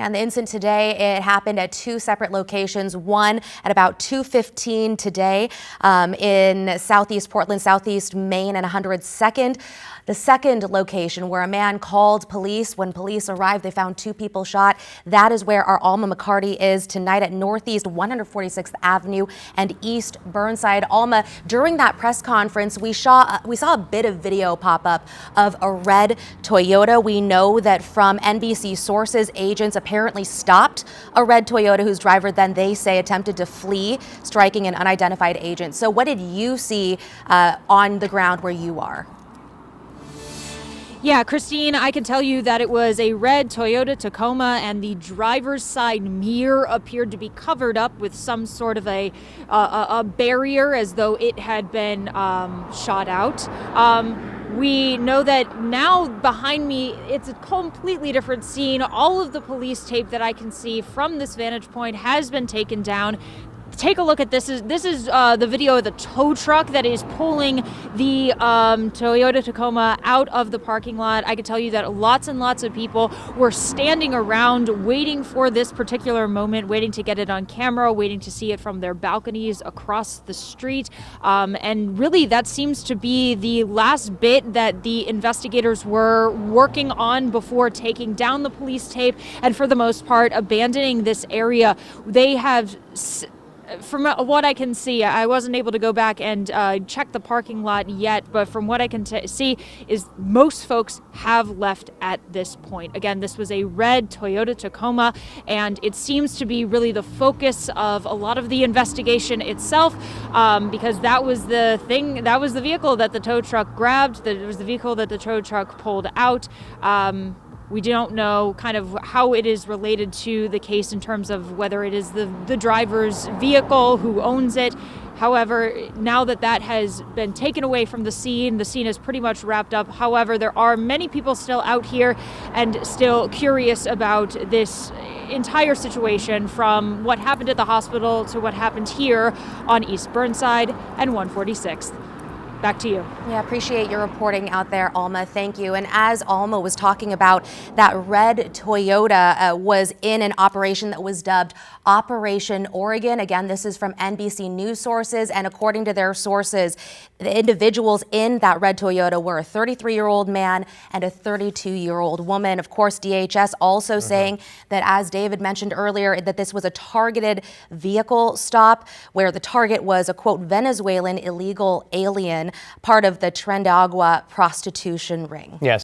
And the incident today, it happened at two separate locations, one at about 2:15 today in Southeast Portland, Southeast Main and 102nd. The second location where a man called police. When police arrived, they found two people shot. That is where our Alma McCarty is tonight at Northeast 146th Avenue and East Burnside. Alma, during that press conference, we saw a bit of video pop up of a red Toyota. We know that from NBC sources, agents apparently stopped a red Toyota whose driver then, they say, attempted to flee, striking an unidentified agent. So what did you see on the ground where you are? Yeah, Christine, I can tell you that it was a red Toyota Tacoma, and the driver's side mirror appeared to be covered up with some sort of a barrier, as though it had been shot out. We know that now behind me, it's a completely different scene. All of the police tape that I can see from this vantage point has been taken down. Take a look at this. This is the video of the tow truck that is pulling the Toyota Tacoma out of the parking lot. I can tell you that lots and lots of people were standing around waiting for this particular moment, waiting to get it on camera, waiting to see it from their balconies across the street. And really, that seems to be the last bit that the investigators were working on before taking down the police tape and, for the most part, abandoning this area. They have... From what I can see, I wasn't able to go back and check the parking lot yet, but from what I can see is most folks have left at this point. Again, this was a red Toyota Tacoma, and it seems to be really the focus of a lot of the investigation itself, because that was the vehicle that the tow truck grabbed, it was the vehicle that the tow truck pulled out. We don't know kind of how it is related to the case in terms of whether it is the driver's vehicle, who owns it. However, now that that has been taken away from the scene is pretty much wrapped up. However, there are many people still out here and still curious about this entire situation, from what happened at the hospital to what happened here on East Burnside and 146th. Back to you. Yeah, appreciate your reporting out there, Alma. Thank you. And as Alma was talking about, that red Toyota was in an operation that was dubbed Operation Oregon. Again, this is from NBC News sources. And according to their sources, the individuals in that red Toyota were a 33-year-old man and a 32-year-old woman. Of course, DHS also saying that, as David mentioned earlier, that this was a targeted vehicle stop where the target was a, quote, Venezuelan illegal alien, part of the Trendagua prostitution ring. Yes.